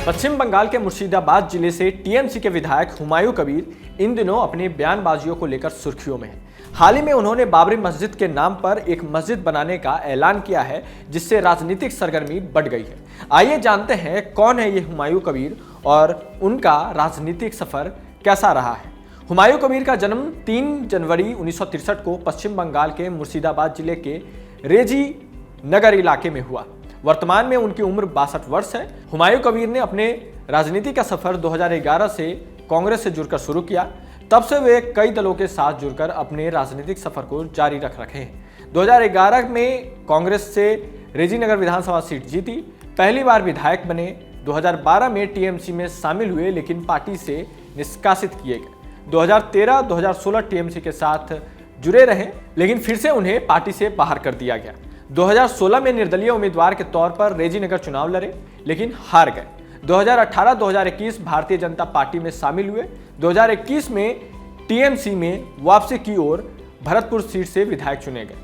पश्चिम बंगाल के मुर्शिदाबाद जिले से टीएमसी के विधायक हुमायूं कबीर इन दिनों अपनी बयानबाजियों को लेकर सुर्खियों में हैं। हाल ही में उन्होंने बाबरी मस्जिद के नाम पर एक मस्जिद बनाने का ऐलान किया है, जिससे राजनीतिक सरगर्मी बढ़ गई है। आइए जानते हैं कौन है ये हुमायूं कबीर और उनका राजनीतिक सफर कैसा रहा है। हुमायूं कबीर का जन्म 3 जनवरी 1963 को पश्चिम बंगाल के मुर्शिदाबाद जिले के रेजी नगर इलाके में हुआ। वर्तमान में उनकी उम्र 62 वर्ष है। हुमायूं कबीर ने अपने राजनीति का सफर 2011 से कांग्रेस से जुड़कर शुरू किया। तब से वे कई दलों के साथ जुड़कर अपने राजनीतिक सफर को जारी रख रखे हैं। 2011 में कांग्रेस से रेजीनगर विधानसभा सीट जीती, पहली बार विधायक बने। 2012 में टीएमसी में शामिल हुए, लेकिन पार्टी से निष्कासित किए गए। 2013-2016 टीएमसी के साथ जुड़े रहे, लेकिन फिर से उन्हें पार्टी से बाहर कर दिया गया। 2016 में निर्दलीय उम्मीदवार के तौर पर रेजीनगर चुनाव लड़े, लेकिन हार गए। 2018-2021 भारतीय जनता पार्टी में शामिल हुए। 2021 में टीएमसी में वापसी की ओर भरतपुर सीट से विधायक चुने गए।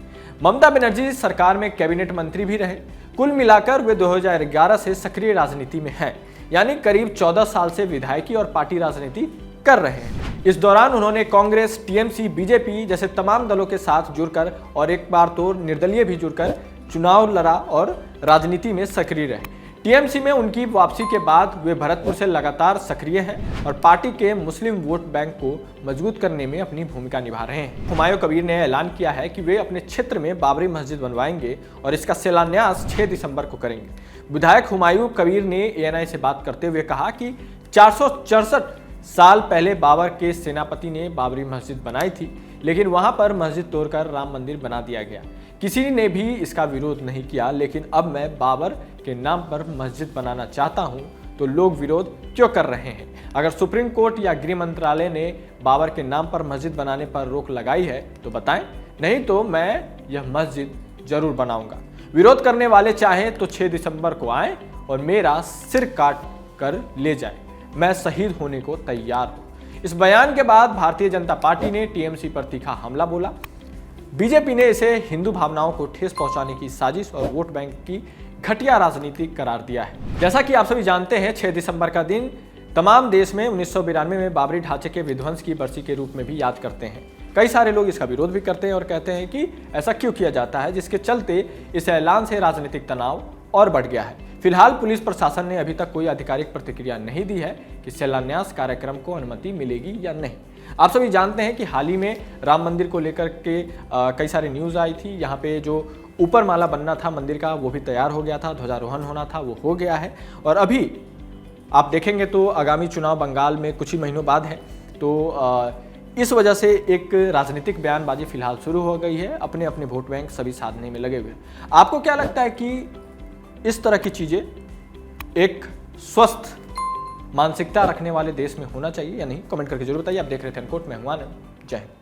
ममता बनर्जी सरकार में कैबिनेट मंत्री भी रहे। कुल मिलाकर वे 2011 से सक्रिय राजनीति में हैं, यानी करीब 14 साल से विधायकी और पार्टी राजनीति कर रहे हैं। इस दौरान उन्होंने कांग्रेस, टीएमसी, बीजेपी जैसे तमाम दलों के साथ जुड़कर और एक बार तो निर्दलीय भी जुड़कर चुनाव लड़ा और राजनीति में सक्रिय रहे। टीएमसी में उनकी वापसी के बाद वे भरतपुर से लगातार सक्रिय हैं और पार्टी के मुस्लिम वोट बैंक को मजबूत करने में अपनी भूमिका निभा रहे हैं। हुमायूं कबीर ने ऐलान किया है कि वे अपने क्षेत्र में बाबरी मस्जिद बनवाएंगे और इसका शिलान्यास 6 दिसंबर को करेंगे। विधायक हुमायूं कबीर ने एएनआई से बात करते हुए कहा कि 464 साल पहले बाबर के सेनापति ने बाबरी मस्जिद बनाई थी, लेकिन वहां पर मस्जिद तोड़कर राम मंदिर बना दिया गया। किसी ने भी इसका विरोध नहीं किया, लेकिन अब मैं बाबर के नाम पर मस्जिद बनाना चाहता हूं, तो लोग विरोध क्यों कर रहे हैं? अगर सुप्रीम कोर्ट या गृह मंत्रालय ने बाबर के नाम पर मस्जिद बनाने पर रोक लगाई है तो बताएं, नहीं तो मैं यह मस्जिद जरूर बनाऊंगा। विरोध करने वाले चाहें तो 6 दिसंबर को आएं और मेरा सिर काट कर ले जाएं। मैं शहीद होने को तैयार हूं। इस बयान के बाद भारतीय जनता पार्टी ने टीएमसी पर तीखा हमला बोला। बीजेपी ने इसे हिंदू भावनाओं को ठेस पहुंचाने की साजिश और वोट बैंक की घटिया राजनीति करार दिया है। जैसा कि आप सभी जानते हैं, 6 दिसंबर का दिन तमाम देश में 1992 में बाबरी ढांचे के विध्वंस की बरसी के रूप में भी याद करते हैं। कई सारे लोग इसका विरोध भी करते हैं और कहते हैं कि ऐसा क्यों किया जाता है, जिसके चलते इस ऐलान से राजनीतिक तनाव और बढ़ गया है। फिलहाल पुलिस प्रशासन ने अभी तक कोई आधिकारिक प्रतिक्रिया नहीं दी है कि शिलान्यास कार्यक्रम को अनुमति मिलेगी या नहीं। आप सभी जानते हैं कि हाल ही में राम मंदिर को लेकर के कई सारी न्यूज़ आई थी। यहाँ पे जो ऊपर माला बनना था मंदिर का, वो भी तैयार हो गया था। ध्वजारोहण होना था, वो हो गया है। और अभी आप देखेंगे तो आगामी चुनाव बंगाल में कुछ ही महीनों बाद है, तो इस वजह से एक राजनीतिक बयानबाजी फिलहाल शुरू हो गई है। अपने अपने वोट बैंक सभी साधने में लगे हुए। आपको क्या लगता है कि इस तरह की चीज़ें एक स्वस्थ मानसिकता रखने वाले देश में होना चाहिए या नहीं? कमेंट करके जरूर बताइए। आप देख रहे थे अनकोट, मैं हूं आनंद। जय हिंद।